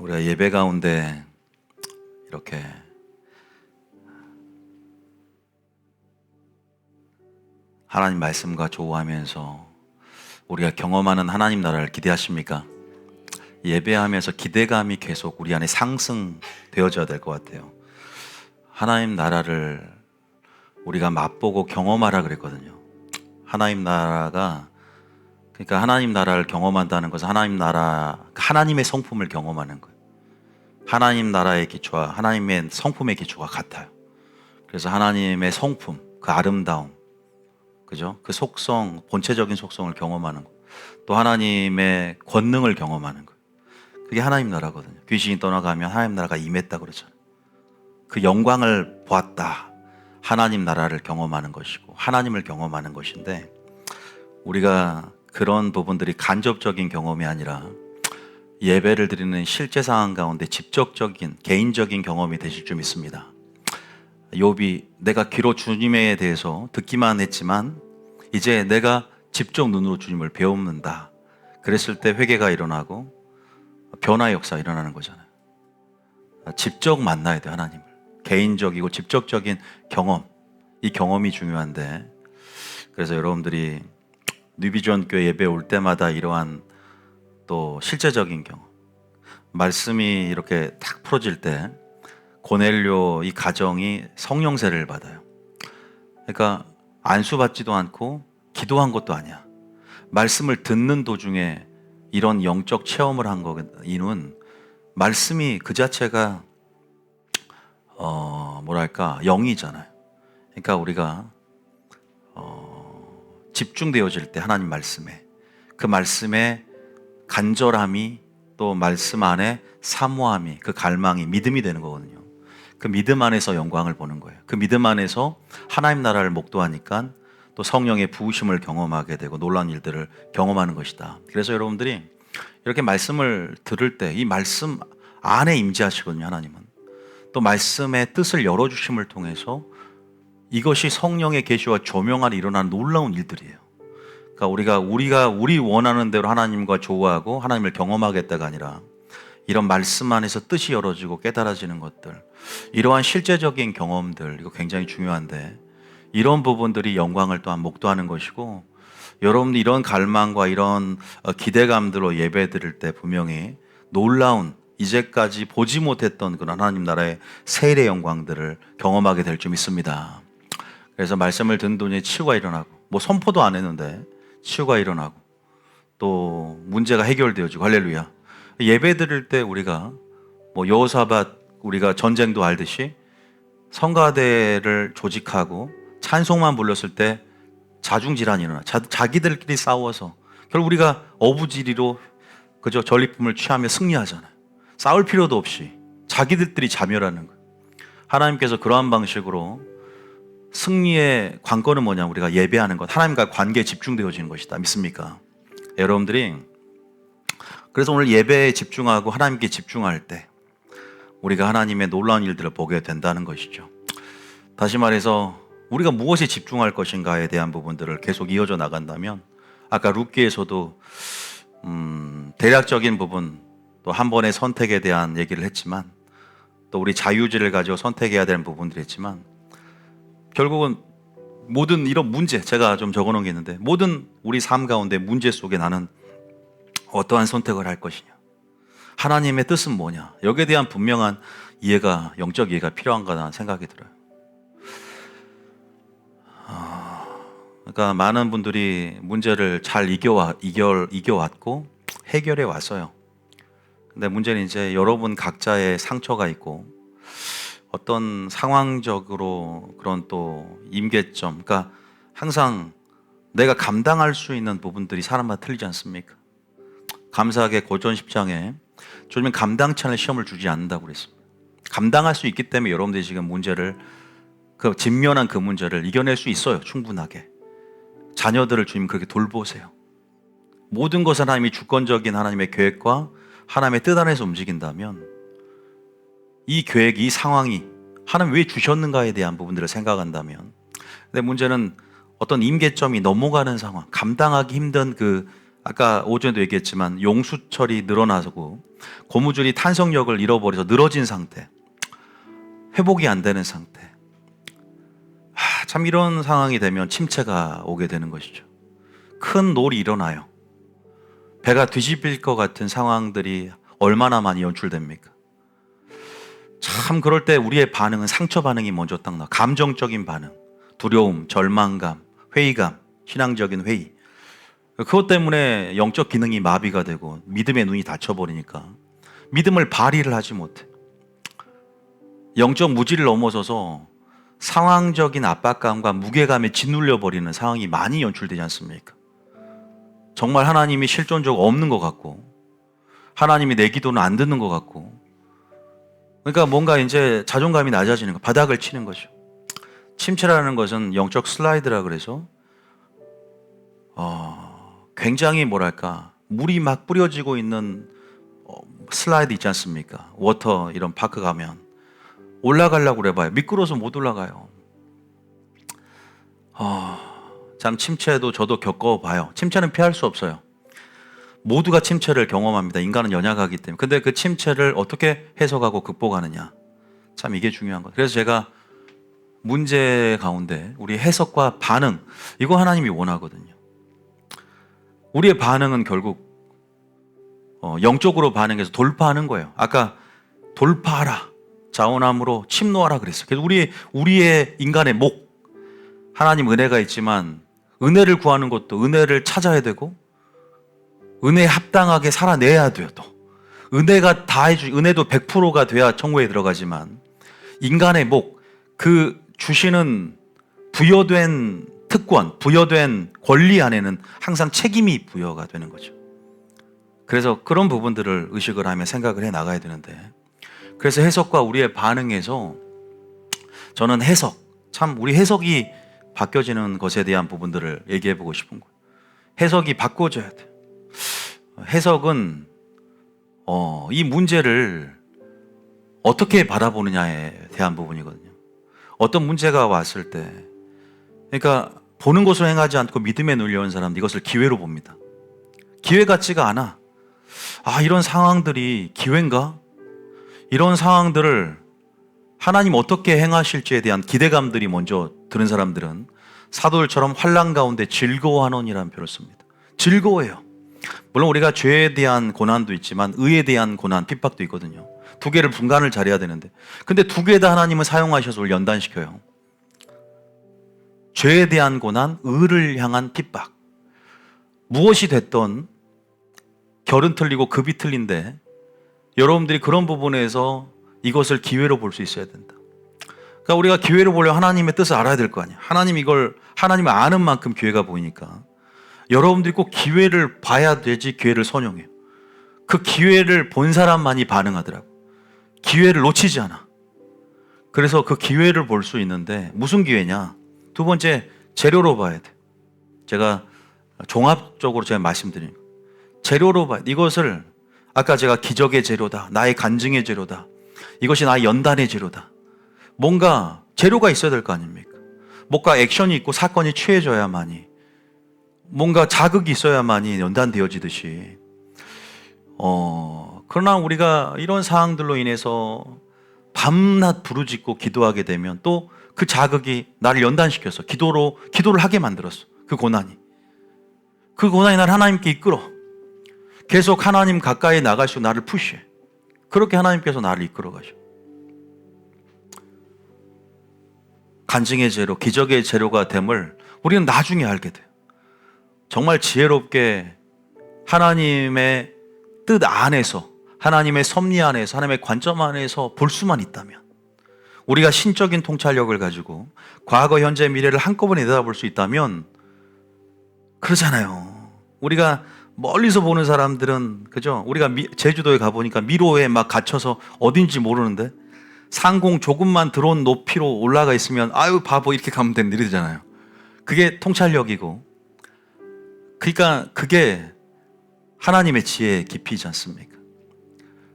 우리가 예배 가운데 이렇게 하나님 말씀과 조우하면서 우리가 경험하는 하나님 나라를 기대하십니까? 예배하면서 기대감이 계속 우리 안에 상승되어져야 될 것 같아요. 하나님 나라를 우리가 맛보고 경험하라 그랬거든요. 하나님 나라가, 그러니까 하나님 나라를 경험한다는 것은 하나님의 성품을 경험하는 거예요. 하나님 나라의 기초와 하나님의 성품의 기초가 같아요. 그래서 하나님의 성품, 그 아름다움, 그죠? 그 속성, 본체적인 속성을 경험하는 거. 또 하나님의 권능을 경험하는 거. 그게 하나님 나라거든요. 귀신이 떠나가면 하나님 나라가 임했다 그러잖아요. 그 영광을 보았다. 하나님 나라를 경험하는 것이고 하나님을 경험하는 것인데, 우리가 그런 부분들이 간접적인 경험이 아니라 예배를 드리는 실제 상황 가운데 직접적인 개인적인 경험이 되실 줄 믿습니다. 욥이 내가 귀로 주님에 대해서 듣기만 했지만 이제 내가 직접 눈으로 주님을 배웁는다. 그랬을 때 회개가 일어나고 변화의 역사가 일어나는 거잖아요. 직접 만나야 돼요, 하나님을. 개인적이고 직접적인 경험, 이 경험이 중요한데, 그래서 여러분들이 뉴비전 교회 예배 올 때마다 이러한 또 실제적인 경험, 말씀이 이렇게 탁 풀어질 때 고넬료 이 가정이 성령세를 받아요. 그러니까 안수받지도 않고 기도한 것도 아니야. 말씀을 듣는 도중에 이런 영적 체험을 한 거는, 말씀이 그 자체가 영이잖아요. 그러니까 우리가 집중되어질 때 하나님 말씀에, 그 말씀에 간절함이, 또 말씀 안에 사모함이, 그 갈망이 믿음이 되는 거거든요. 그 믿음 안에서 영광을 보는 거예요. 그 믿음 안에서 하나님 나라를 목도하니까 또 성령의 부으심을 경험하게 되고 놀라운 일들을 경험하는 것이다. 그래서 여러분들이 이렇게 말씀을 들을 때 이 말씀 안에 임재하시거든요, 하나님은. 또 말씀의 뜻을 열어주심을 통해서 이것이 성령의 계시와 조명 안에 일어나는 놀라운 일들이에요. 그러니까 우리가 우리 원하는 대로 하나님과 조화하고 하나님을 경험하겠다가 아니라 이런 말씀 안에서 뜻이 열어지고 깨달아지는 것들, 이러한 실제적인 경험들, 이거 굉장히 중요한데, 이런 부분들이 영광을 또한 목도하는 것이고, 여러분들 이런 갈망과 이런 기대감들로 예배 드릴 때 분명히 놀라운, 이제까지 보지 못했던 그런 하나님 나라의 세일의 영광들을 경험하게 될 줄 믿습니다. 그래서 말씀을 듣는 도중에 치유가 일어나고, 뭐 선포도 안 했는데 치유가 일어나고, 또 문제가 해결되어지고, 할렐루야. 예배 드릴 때 우리가 뭐 여호사밧, 우리가 전쟁도 알듯이 성가대를 조직하고 찬송만 불렀을 때 자중질환이 일어나. 자기들끼리 싸워서 결국 우리가 어부지리로 그저 전리품을 취하며 승리하잖아요. 싸울 필요도 없이 자기들끼리 자멸하는 거예요. 하나님께서 그러한 방식으로 승리의 관건은 뭐냐? 우리가 예배하는 것, 하나님과 관계에 집중되어지는 것이다. 믿습니까? 여러분들이 그래서 오늘 예배에 집중하고 하나님께 집중할 때 우리가 하나님의 놀라운 일들을 보게 된다는 것이죠. 다시 말해서 우리가 무엇에 집중할 것인가에 대한 부분들을 계속 이어져 나간다면, 아까 룻기에서도 대략적인 부분, 또 한 번의 선택에 대한 얘기를 했지만, 또 우리 자유지를 가지고 선택해야 되는 부분들이 있지만, 결국은 모든 이런 문제, 제가 좀 적어놓은 게 있는데, 모든 우리 삶 가운데 문제 속에 나는 어떠한 선택을 할 것이냐, 하나님의 뜻은 뭐냐, 여기에 대한 분명한 이해가, 영적 이해가 필요한가라는 생각이 들어요. 그러니까 많은 분들이 문제를 잘 이겨왔고 해결해 왔어요. 근데 문제는 이제 여러분 각자의 상처가 있고 어떤 상황적으로 그런 또 임계점, 그러니까 항상 내가 감당할 수 있는 부분들이 사람마다 틀리지 않습니까? 감사하게 고전 10장에 주님은 감당치 않을 시험을 주지 않는다고 그랬습니다. 감당할 수 있기 때문에 여러분들이 지금 문제를, 그 직면한 그 문제를 이겨낼 수 있어요. 충분하게. 자녀들을 주님 그렇게 돌보세요. 모든 것은 하나님이 주권적인 하나님의 계획과 하나님의 뜻 안에서 움직인다면, 이 계획, 이 상황이 하나님 왜 주셨는가에 대한 부분들을 생각한다면, 근데 문제는 어떤 임계점이 넘어가는 상황, 감당하기 힘든 그 아까 오전에도 얘기했지만 용수철이 늘어나고 고무줄이 탄성력을 잃어버려서 늘어진 상태, 회복이 안 되는 상태. 참 이런 상황이 되면 침체가 오게 되는 것이죠. 큰 놀이 일어나요. 배가 뒤집힐 것 같은 상황들이 얼마나 많이 연출됩니까? 참 그럴 때 우리의 반응은 상처 반응이 먼저 딱 나와. 감정적인 반응, 두려움, 절망감, 회의감, 신앙적인 회의. 그것 때문에 영적 기능이 마비가 되고 믿음의 눈이 닫혀버리니까 믿음을 발휘를 하지 못해. 영적 무지를 넘어서서 상황적인 압박감과 무게감에 짓눌려 버리는 상황이 많이 연출되지 않습니까? 정말 하나님이 실존적으로 없는 것 같고 하나님이 내 기도는 안 듣는 것 같고, 그러니까 뭔가 이제 자존감이 낮아지는 거, 바닥을 치는 거죠. 침체라는 것은 영적 슬라이드라 그래서 굉장히 뭐랄까 물이 막 뿌려지고 있는 슬라이드 있지 않습니까? 워터 이런 파크 가면 올라가려고 그래봐요. 미끄러워서 못 올라가요. 참 침체도 저도 겪어봐요. 침체는 피할 수 없어요. 모두가 침체를 경험합니다. 인간은 연약하기 때문에. 근데 그 침체를 어떻게 해석하고 극복하느냐, 참 이게 중요한 거예요. 그래서 제가 문제 가운데 우리 해석과 반응, 이거 하나님이 원하거든요. 우리의 반응은 결국 영적으로 반응해서 돌파하는 거예요. 아까 돌파하라, 자원함으로 침노하라 그랬어요. 그래서 우리의 인간의 목, 하나님 은혜가 있지만 은혜를 구하는 것도 은혜를 찾아야 되고 은혜에 합당하게 살아내야 돼요. 또 은혜가 다 은혜도 100%가 돼야 천국에 들어가지만 인간의 목, 그 주시는 부여된 특권, 부여된 권리 안에는 항상 책임이 부여가 되는 거죠. 그래서 그런 부분들을 의식을 하며 생각을 해 나가야 되는데, 그래서 해석과 우리의 반응에서 저는 해석, 참 우리 해석이 바뀌어지는 것에 대한 부분들을 얘기해 보고 싶은 거예요. 해석이 바꿔져야 돼요. 해석은 이 문제를 어떻게 바라보느냐에 대한 부분이거든요. 어떤 문제가 왔을 때, 그러니까 보는 것으로 행하지 않고 믿음에 눌려온 사람은 이것을 기회로 봅니다. 기회 같지가 않아. 이런 상황들이 기회인가? 이런 상황들을 하나님 어떻게 행하실지에 대한 기대감들이 먼저 드는 사람들은 사도들처럼 환난 가운데 즐거워하노니라는 표현을 씁니다. 즐거워해요. 물론 우리가 죄에 대한 고난도 있지만 의에 대한 고난, 핍박도 있거든요. 두 개를 분간을 잘해야 되는데, 근데 두 개 다 하나님은 사용하셔서 우리를 연단시켜요. 죄에 대한 고난, 의를 향한 핍박. 무엇이 됐던 결은 틀리고 급이 틀린데 여러분들이 그런 부분에서 이것을 기회로 볼 수 있어야 된다. 그러니까 우리가 기회로 보려면 하나님의 뜻을 알아야 될 거 아니야. 하나님을 아는 만큼 기회가 보이니까 여러분들이 꼭 기회를 봐야 되지 기회를 선용해요. 그 기회를 본 사람만이 반응하더라고. 기회를 놓치지 않아. 그래서 그 기회를 볼 수 있는데 무슨 기회냐? 두 번째, 재료로 봐야 돼. 제가 종합적으로 제가 말씀드리는 거. 재료로 봐야 돼. 이것을 아까 제가 기적의 재료다, 나의 간증의 재료다, 이것이 나의 연단의 재료다. 뭔가 재료가 있어야 될 거 아닙니까? 뭔가 액션이 있고 사건이 취해져야만이, 뭔가 자극이 있어야만이 연단되어지듯이 그러나 우리가 이런 상황들로 인해서 밤낮 부르짖고 기도하게 되면 또 그 자극이 나를 연단시켜서 기도를 하게 만들었어. 그 고난이 나를 하나님께 이끌어. 계속 하나님 가까이 나갈수록 나를 푸시해. 그렇게 하나님께서 나를 이끌어 가셔. 간증의 재료, 기적의 재료가 됨을 우리는 나중에 알게 돼요. 정말 지혜롭게 하나님의 뜻 안에서, 하나님의 섭리 안에서, 하나님의 관점 안에서 볼 수만 있다면, 우리가 신적인 통찰력을 가지고 과거, 현재, 미래를 한꺼번에 내다볼 수 있다면, 그러잖아요. 우리가 멀리서 보는 사람들은, 그죠? 우리가 제주도에 가보니까 미로에 막 갇혀서 어딘지 모르는데 상공 조금만 들어온 높이로 올라가 있으면 아유 바보 이렇게 가면 되는 일이잖아요. 그게 통찰력이고, 그러니까 그게 하나님의 지혜의 깊이지 않습니까?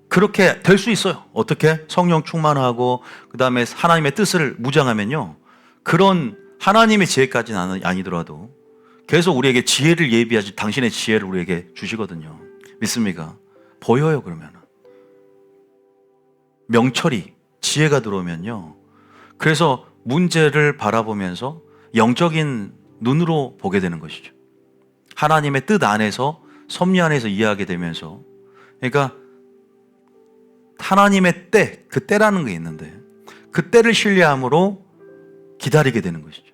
그렇게 될 수 있어요. 어떻게? 성령 충만하고 그 다음에 하나님의 뜻을 무장하면요, 그런 하나님의 지혜까지는 아니더라도 계속 우리에게 지혜를 예비하지 당신의 지혜를 우리에게 주시거든요. 믿습니까? 보여요. 그러면 명철이 지혜가 들어오면요, 그래서 문제를 바라보면서 영적인 눈으로 보게 되는 것이죠. 하나님의 뜻 안에서, 섭리 안에서 이해하게 되면서, 그러니까 하나님의 때, 그 때라는 게 있는데 그 때를 신뢰함으로 기다리게 되는 것이죠.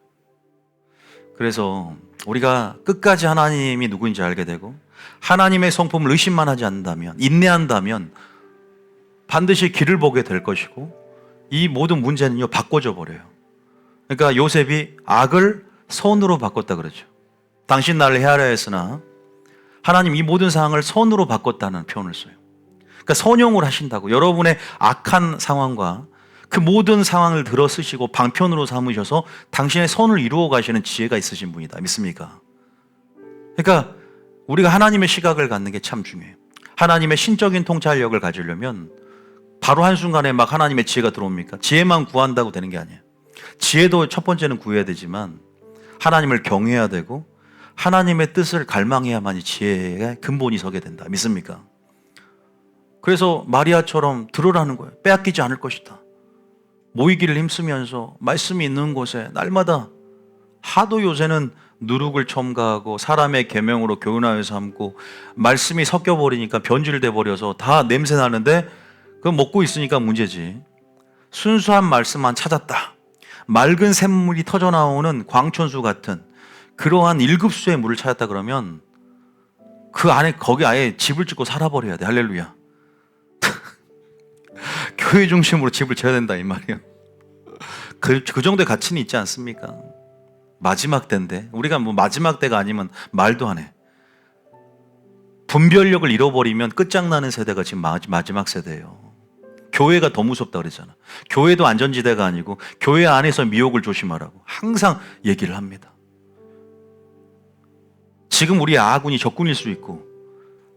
그래서 우리가 끝까지 하나님이 누구인지 알게 되고, 하나님의 성품을 의심만 하지 않는다면, 인내한다면 반드시 길을 보게 될 것이고, 이 모든 문제는요 바꿔져 버려요. 그러니까 요셉이 악을 선으로 바꿨다 그러죠. 당신 나를 헤아려 했으나 하나님 이 모든 상황을 선으로 바꿨다는 표현을 써요. 그러니까 선용을 하신다고. 여러분의 악한 상황과 그 모든 상황을 들어 쓰시고 방편으로 삼으셔서 당신의 선을 이루어 가시는 지혜가 있으신 분이다. 믿습니까? 그러니까 우리가 하나님의 시각을 갖는 게 참 중요해요. 하나님의 신적인 통찰력을 가지려면 바로 한순간에 막 하나님의 지혜가 들어옵니까? 지혜만 구한다고 되는 게 아니에요. 지혜도 첫 번째는 구해야 되지만 하나님을 경외해야 되고 하나님의 뜻을 갈망해야만이 지혜의 근본이 서게 된다. 믿습니까? 그래서 마리아처럼 들으라는 거예요. 빼앗기지 않을 것이다. 모이기를 힘쓰면서 말씀이 있는 곳에 날마다, 하도 요새는 누룩을 첨가하고 사람의 계명으로 교훈하여 삼고 말씀이 섞여버리니까 변질돼 버려서 다 냄새 나는데 그거 먹고 있으니까 문제지. 순수한 말씀만 찾았다. 맑은 샘물이 터져나오는 광천수 같은 그러한 1급수의 물을 찾았다 그러면 그 안에, 거기 아예 집을 짓고 살아버려야 돼. 할렐루야. 교회 중심으로 집을 지어야 된다 이 말이에요. 그 정도의 가치는 있지 않습니까? 마지막 때인데, 우리가 뭐 마지막 때가 아니면 말도 안 해. 분별력을 잃어버리면 끝장나는 세대가 지금 마지막 세대예요. 교회가 더 무섭다 그랬잖아. 교회도 안전지대가 아니고 교회 안에서 미혹을 조심하라고 항상 얘기를 합니다. 지금 우리의 아군이 적군일 수 있고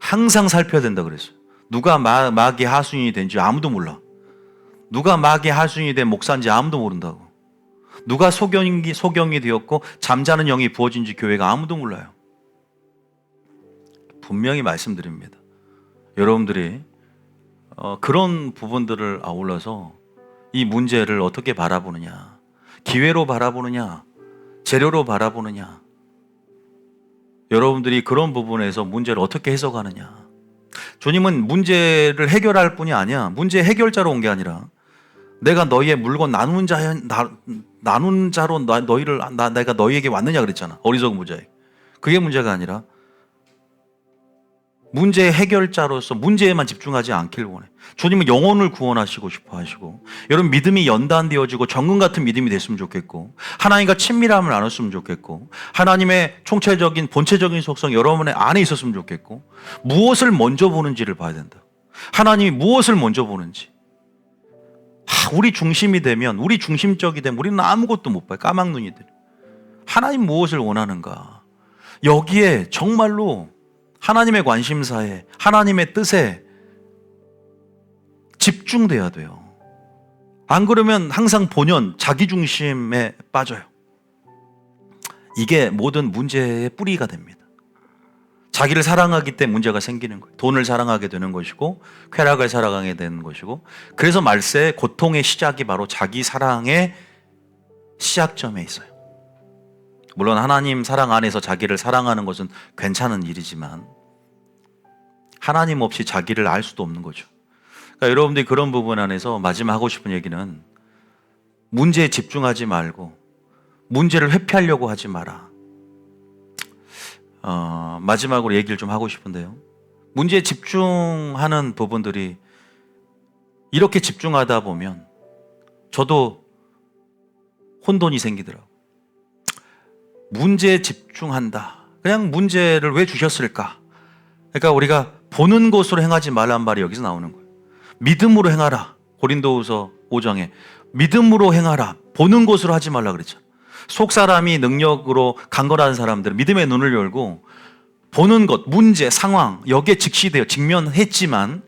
항상 살펴야 된다 그랬어요. 누가 마귀의 하수인이 된지 아무도 몰라. 누가 마귀의 하수인이 된 목사인지 아무도 모른다고. 누가 소경이 되었고 잠자는 영이 부어진지 교회가 아무도 몰라요. 분명히 말씀드립니다. 여러분들이 그런 부분들을 아울러서 이 문제를 어떻게 바라보느냐, 기회로 바라보느냐, 재료로 바라보느냐, 여러분들이 그런 부분에서 문제를 어떻게 해석하느냐. 주님은 문제를 해결할 뿐이 아니야. 문제 해결자로 온 게 아니라 내가 너희의 물건 나누는 자로 내가 너희에게 왔느냐 그랬잖아. 어리석은 부자에게. 그게 문제가 아니라 문제 해결자로서 문제에만 집중하지 않길 원해. 주님은 영혼을 구원하시고 싶어 하시고, 여러분 믿음이 연단되어지고 정금 같은 믿음이 됐으면 좋겠고, 하나님과 친밀함을 나눴으면 좋겠고, 하나님의 총체적인 본체적인 속성 여러분의 안에 있었으면 좋겠고, 무엇을 먼저 보는지를 봐야 된다. 하나님이 무엇을 먼저 보는지. 우리 중심이 되면, 우리 중심적이 되면 우리는 아무것도 못 봐요. 까막눈이 돼. 하나님 무엇을 원하는가, 여기에 정말로 하나님의 관심사에, 하나님의 뜻에 집중돼야 돼요. 안 그러면 항상 본연, 자기 중심에 빠져요. 이게 모든 문제의 뿌리가 됩니다. 자기를 사랑하기 때문에 문제가 생기는 거예요. 돈을 사랑하게 되는 것이고, 쾌락을 사랑하게 되는 것이고, 그래서 말세 고통의 시작이 바로 자기 사랑의 시작점에 있어요. 물론 하나님 사랑 안에서 자기를 사랑하는 것은 괜찮은 일이지만 하나님 없이 자기를 알 수도 없는 거죠. 그러니까 여러분들이 그런 부분 안에서 마지막 하고 싶은 얘기는, 문제에 집중하지 말고 문제를 회피하려고 하지 마라. 마지막으로 얘기를 좀 하고 싶은데요, 문제에 집중하는 부분들이 이렇게 집중하다 보면 저도 혼돈이 생기더라고요. 문제에 집중한다. 그냥 문제를 왜 주셨을까? 그러니까 우리가 보는 것으로 행하지 말란 말이 여기서 나오는 거예요. 믿음으로 행하라. 고린도후서 5장에 믿음으로 행하라. 보는 것으로 하지 말라 그랬죠. 속 사람이 능력으로 강건한 사람들은 믿음의 눈을 열고 보는 것, 문제, 상황 여기에 직시되어 직면했지만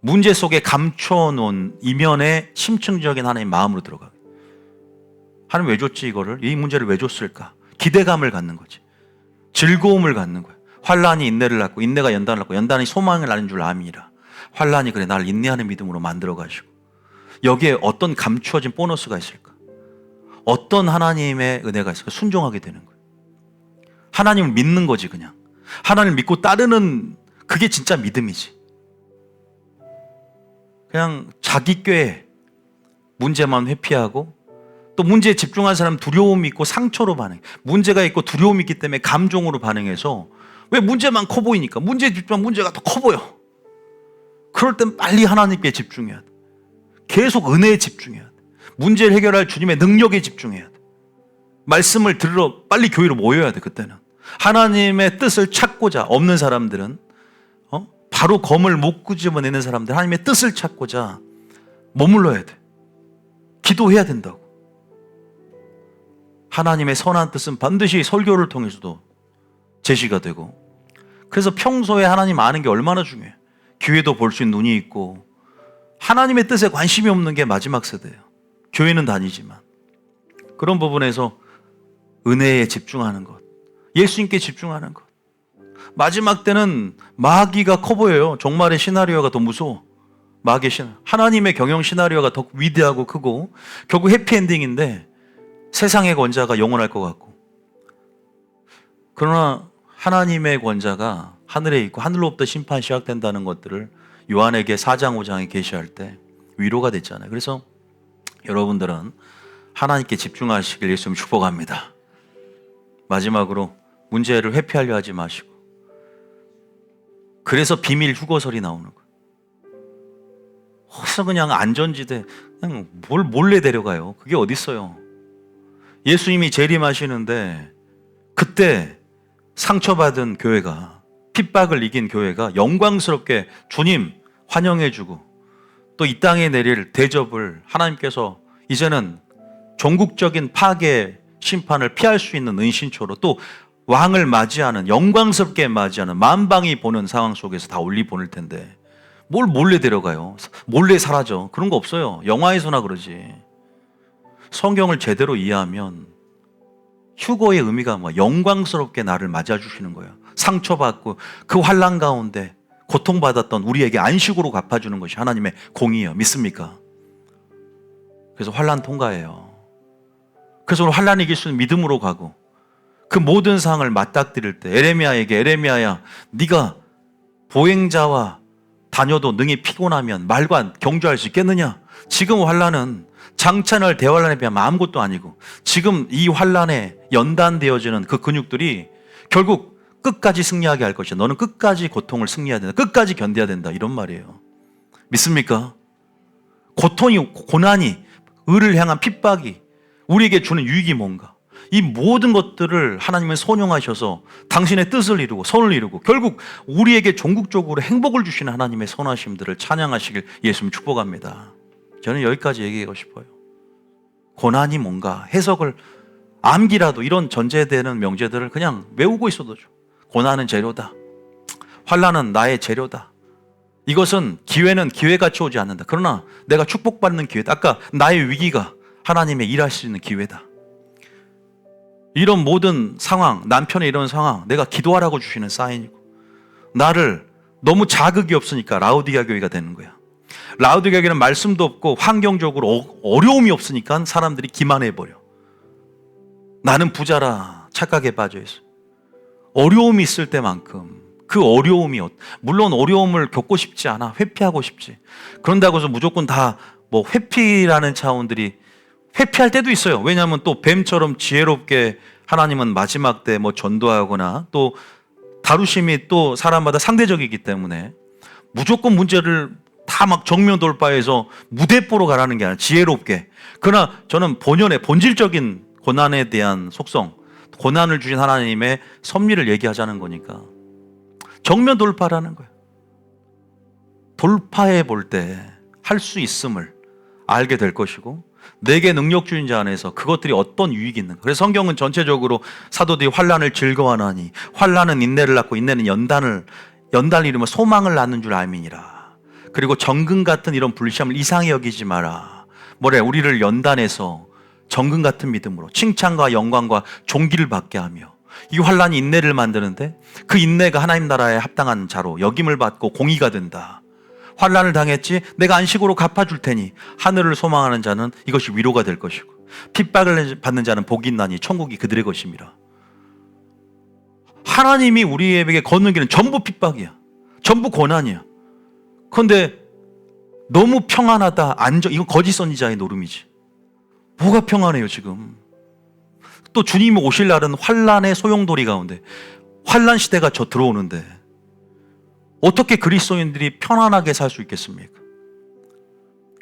문제 속에 감춰놓은 이면의 심층적인 하나님의 마음으로 들어가요. 하나님 왜 줬지 이거를? 이 문제를 왜 줬을까? 기대감을 갖는 거지. 즐거움을 갖는 거야. 환난이 인내를 낳고 인내가 연단을 낳고 연단이 소망을 낳는 줄 암이라. 환난이 그래 나를 인내하는 믿음으로 만들어 가시고 여기에 어떤 감추어진 보너스가 있을까? 어떤 하나님의 은혜가 있을까? 순종하게 되는 거예요. 하나님을 믿는 거지 그냥. 하나님을 믿고 따르는 그게 진짜 믿음이지. 그냥 자기 꾀에 문제만 회피하고 또 문제에 집중한 사람은 두려움이 있고 상처로 반응해. 문제가 있고 두려움이 있기 때문에 감정으로 반응해서 왜 문제만 커 보이니까 문제에 집중하면 문제가 더 커 보여. 그럴 땐 빨리 하나님께 집중해야 돼. 계속 은혜에 집중해야 돼. 문제를 해결할 주님의 능력에 집중해야 돼. 말씀을 들으러 빨리 교회로 모여야 돼. 그때는 하나님의 뜻을 찾고자 없는 사람들은 바로 검을 못 끄집어내는 사람들 하나님의 뜻을 찾고자 머물러야 돼. 기도해야 된다고. 하나님의 선한 뜻은 반드시 설교를 통해서도 제시가 되고 그래서 평소에 하나님 아는 게 얼마나 중요해. 기회도 볼 수 있는 눈이 있고 하나님의 뜻에 관심이 없는 게 마지막 세대예요. 교회는 다니지만 그런 부분에서 은혜에 집중하는 것, 예수님께 집중하는 것. 마지막 때는 마귀가 커 보여요. 종말의 시나리오가 더 무서워. 마귀의 하나님의 경영 시나리오가 더 위대하고 크고 결국 해피엔딩인데 세상의 권자가 영원할 것 같고 그러나 하나님의 권자가 하늘에 있고 하늘로부터 심판이 시작된다는 것들을 요한에게 4장 5장에 계시할 때 위로가 됐잖아요. 그래서 여러분들은 하나님께 집중하시길 예수님 축복합니다. 마지막으로 문제를 회피하려 하지 마시고 그래서 비밀 휴거설이 나오는 거예요. 그래서 그냥 안전지대 그냥 뭘 몰래 데려가요. 그게 어디 있어요. 예수님이 재림하시는데 그때 상처받은 교회가 핍박을 이긴 교회가 영광스럽게 주님 환영해주고 또 이 땅에 내릴 대접을 하나님께서 이제는 종국적인 파괴 심판을 피할 수 있는 은신초로 또 왕을 맞이하는 영광스럽게 맞이하는 만방이 보는 상황 속에서 다 올리 보낼 텐데 뭘 몰래 데려가요. 몰래 사라져. 그런 거 없어요. 영화에서나 그러지. 성경을 제대로 이해하면 휴거의 의미가 뭐 영광스럽게 나를 맞아주시는 거예요. 상처받고 그 환난 가운데 고통받았던 우리에게 안식으로 갚아주는 것이 하나님의 공의예요. 믿습니까? 그래서 환난 통과해요. 그래서 오늘 환난 이길 수 있는 믿음으로 가고 그 모든 상황을 맞닥뜨릴 때 에레미야에게 에레미야야 네가 보행자와 다녀도 능히 피곤하면 말과 경주할 수 있겠느냐? 지금 환난은 장차날 대환란에 비하면 아무것도 아니고 지금 이 환난에 연단되어지는 그 근육들이 결국 끝까지 승리하게 할 것이야. 너는 끝까지 고통을 승리해야 된다. 끝까지 견뎌야 된다. 이런 말이에요. 믿습니까? 고통이, 고난이, 의를 향한 핍박이 우리에게 주는 유익이 뭔가? 이 모든 것들을 하나님은 선용하셔서 당신의 뜻을 이루고 선을 이루고 결국 우리에게 종국적으로 행복을 주시는 하나님의 선하심들을 찬양하시길 예수님 축복합니다. 저는 여기까지 얘기하고 싶어요. 고난이 뭔가 해석을 암기라도 이런 전제되는 명제들을 그냥 외우고 있어도 좋아. 고난은 재료다. 환난은 나의 재료다. 이것은 기회는 기회같이 오지 않는다. 그러나 내가 축복받는 기회다. 아까 나의 위기가 하나님의 일할 수 있는 기회다. 이런 모든 상황, 남편의 이런 상황, 내가 기도하라고 주시는 사인이고 나를 너무 자극이 없으니까 라우디게아 교회가 되는 거야. 라우디게아 교회는 말씀도 없고 환경적으로 어려움이 없으니까 사람들이 기만해버려. 나는 부자라 착각에 빠져있어. 어려움이 있을 때만큼 그 어려움이 물론 어려움을 겪고 싶지 않아. 회피하고 싶지. 그런다고 해서 무조건 다 뭐 회피라는 차원들이 회피할 때도 있어요. 왜냐하면 또 뱀처럼 지혜롭게 하나님은 마지막 때 뭐 전도하거나 또 다루심이 또 사람마다 상대적이기 때문에 무조건 문제를 다 막 정면 돌파해서 무대뽀로 가라는 게 아니라 지혜롭게. 그러나 저는 본연의 본질적인 고난에 대한 속성, 고난을 주신 하나님의 섭리를 얘기하자는 거니까 정면 돌파라는 거예요. 돌파해 볼 때 할 수 있음을 알게 될 것이고 내게 능력 주인 자 안에서 그것들이 어떤 유익이 있는가. 그래서 성경은 전체적으로 사도들이 환난을 즐거워하나니 환난은 인내를 낳고 인내는 연단을 이루면 소망을 낳는 줄 알미니라. 그리고 정금 같은 이런 불시함을 이상히 여기지 마라. 뭐래? 우리를 연단해서 정금 같은 믿음으로 칭찬과 영광과 존귀를 받게 하며 이 환란이 인내를 만드는데 그 인내가 하나님 나라에 합당한 자로 여김을 받고 공의가 된다. 환란을 당했지 내가 안식으로 갚아줄 테니 하늘을 소망하는 자는 이것이 위로가 될 것이고 핍박을 받는 자는 복이 있나니 천국이 그들의 것임이라. 하나님이 우리에게 걷는 길은 전부 핍박이야. 전부 고난이야. 그런데 너무 평안하다, 안정, 이건 거짓 선지자의 노름이지. 뭐가 평안해요 지금. 또 주님이 오실 날은 환란의 소용돌이 가운데 환란 시대가 저 들어오는데 어떻게 그리스도인들이 편안하게 살 수 있겠습니까?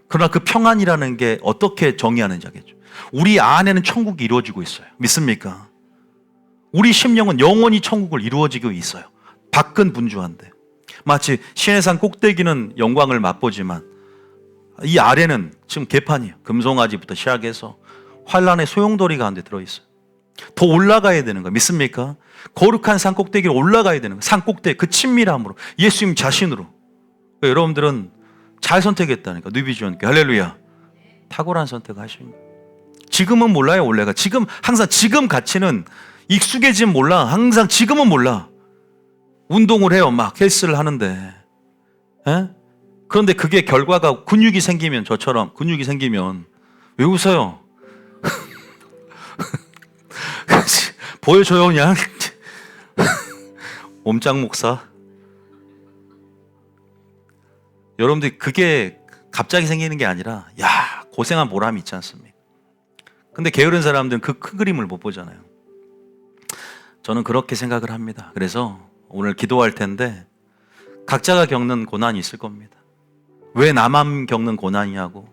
그러나 그 평안이라는 게 어떻게 정의하는지 알겠죠. 우리 안에는 천국이 이루어지고 있어요. 믿습니까? 우리 심령은 영원히 천국을 이루어지고 있어요. 밖은 분주한데 마치 시내산 꼭대기는 영광을 맛보지만 이 아래는 지금 개판이에요. 금송아지부터 시작해서 환란의 소용돌이 가운데 들어있어요. 더 올라가야 되는 거예요. 믿습니까? 거룩한 산 꼭대기로 올라가야 되는 거예요. 산 꼭대기 그 친밀함으로 예수님 자신으로. 여러분들은 잘 선택했다니까. 뉴비전교회 할렐루야. 탁월한 선택을 하시는 거예요. 지금은 몰라요. 원래가 지금 항상 지금 가치는 익숙해지면 몰라. 항상 지금은 몰라. 운동을 해요. 막 헬스를 하는데 에? 그런데 그게 결과가 근육이 생기면 저처럼 근육이 생기면 왜 웃어요? 보여줘요 그냥. 옴짱 목사. 여러분들 그게 갑자기 생기는 게 아니라 야 고생한 보람이 있지 않습니까? 근데 게으른 사람들은 그 큰 그림을 못 보잖아요. 저는 그렇게 생각을 합니다. 그래서 오늘 기도할 텐데 각자가 겪는 고난이 있을 겁니다. 왜 나만 겪는 고난이냐고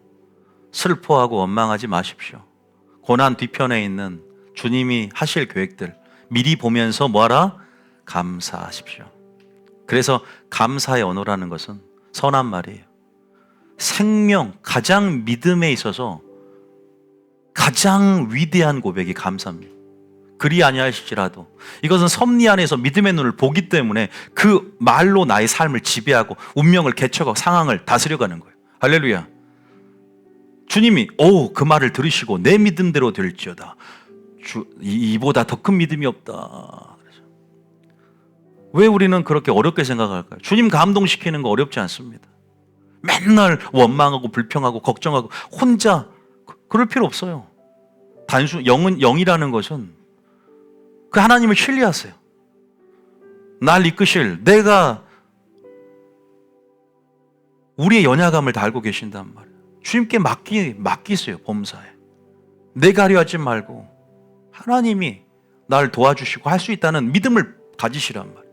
슬퍼하고 원망하지 마십시오. 고난 뒤편에 있는 주님이 하실 계획들 미리 보면서 뭐하라? 감사하십시오. 그래서 감사의 언어라는 것은 선한 말이에요. 생명, 가장 믿음에 있어서 가장 위대한 고백이 감사입니다. 그리 아니하실지라도 이것은 섭리 안에서 믿음의 눈을 보기 때문에 그 말로 나의 삶을 지배하고 운명을 개척하고 상황을 다스려가는 거예요. 할렐루야. 주님이 그 말을 들으시고 내 믿음대로 될지어다. 이보다 더 큰 믿음이 없다. 왜 우리는 그렇게 어렵게 생각할까요? 주님 감동시키는 거 어렵지 않습니다. 맨날 원망하고 불평하고 걱정하고 혼자 그럴 필요 없어요. 단순 영이라는 것은 그 하나님을 신뢰하세요. 날 이끄실 내가 우리의 연약함을 다 알고 계신단 말이에요. 주님께 맡기세요. 범사에 내가 하려 하지 말고 하나님이 날 도와주시고 할 수 있다는 믿음을 가지시란 말이에요.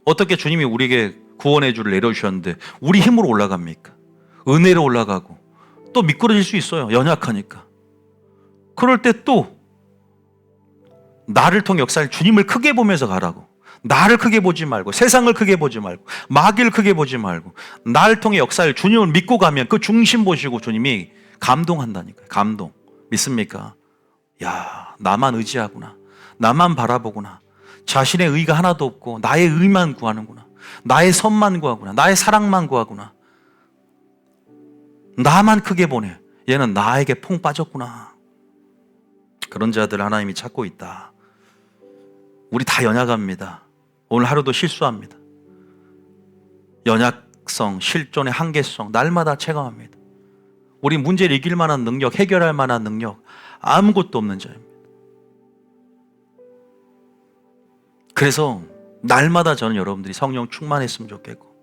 어떻게 주님이 우리에게 구원의 줄을 내려주셨는데 우리 힘으로 올라갑니까? 은혜로 올라가고 또 미끄러질 수 있어요. 연약하니까. 그럴 때 또 나를 통해 역사를 주님을 크게 보면서 가라고. 나를 크게 보지 말고 세상을 크게 보지 말고 마귀를 크게 보지 말고 나를 통해 역사를 주님을 믿고 가면 그 중심 보시고 주님이 감동한다니까요. 감동. 믿습니까? 야, 나만 의지하구나. 나만 바라보구나. 자신의 의가 하나도 없고 나의 의만 구하는구나. 나의 선만 구하구나. 나의 사랑만 구하구나. 나만 크게 보네. 얘는 나에게 퐁 빠졌구나. 그런 자들 하나님이 찾고 있다. 우리 다 연약합니다. 오늘 하루도 실수합니다. 연약성, 실존의 한계성 날마다 체감합니다. 우리 문제를 이길 만한 능력, 해결할 만한 능력 아무것도 없는 자입니다. 그래서 날마다 저는 여러분들이 성령 충만했으면 좋겠고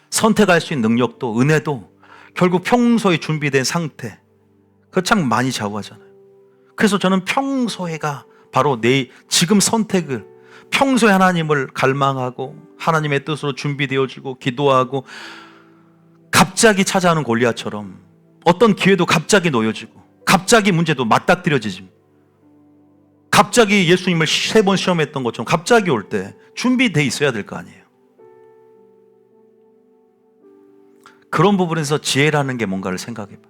선택할 수 있는 능력도 은혜도 결국 평소에 준비된 상태 그거 참 많이 좌우하잖아요. 그래서 저는 평소에가 바로 내 지금 선택을 평소에 하나님을 갈망하고 하나님의 뜻으로 준비되어지고 기도하고 갑자기 찾아오는 골리앗처럼 어떤 기회도 갑자기 놓여지고 갑자기 문제도 맞닥뜨려지지 갑자기 예수님을 3번 시험했던 것처럼 갑자기 올 때 준비되어 있어야 될 거 아니에요. 그런 부분에서 지혜라는 게 뭔가를 생각해봐.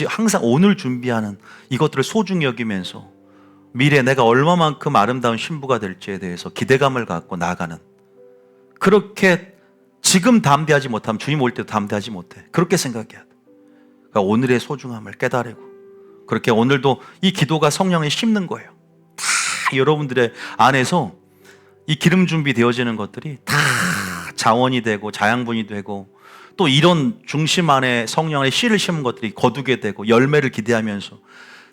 항상 오늘 준비하는 이것들을 소중히 여기면서 미래 내가 얼마만큼 아름다운 신부가 될지에 대해서 기대감을 갖고 나아가는 그렇게 지금 담대하지 못하면 주님 올 때도 담대하지 못해. 그렇게 생각해야 돼. 그러니까 오늘의 소중함을 깨달고 그렇게 오늘도 이 기도가 성령이 심는 거예요. 다 여러분들의 안에서 이 기름 준비되어지는 것들이 다 자원이 되고 자양분이 되고 또 이런 중심 안에 성령의 씨를 심은 것들이 거두게 되고 열매를 기대하면서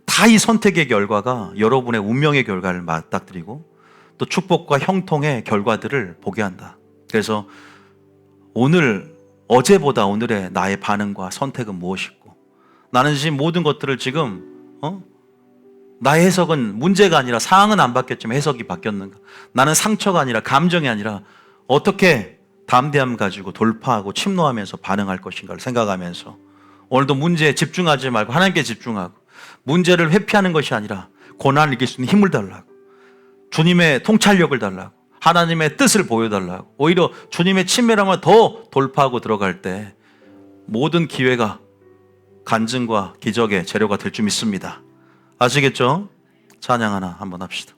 다 이 선택의 결과가 여러분의 운명의 결과를 맞닥뜨리고 또 축복과 형통의 결과들을 보게 한다. 그래서 오늘 어제보다 오늘의 나의 반응과 선택은 무엇이고 나는 지금 모든 것들을 지금 나의 해석은 문제가 아니라 상황은 안 바뀌었지만 해석이 바뀌었는가? 나는 상처가 아니라 감정이 아니라 어떻게 담대함 가지고 돌파하고 침노하면서 반응할 것인가를 생각하면서 오늘도 문제에 집중하지 말고 하나님께 집중하고 문제를 회피하는 것이 아니라 고난을 이길 수 있는 힘을 달라고 주님의 통찰력을 달라고 하나님의 뜻을 보여달라고 오히려 주님의 친밀함을 더 돌파하고 들어갈 때 모든 기회가 간증과 기적의 재료가 될 줄 믿습니다. 아시겠죠? 찬양 하나 한번 합시다.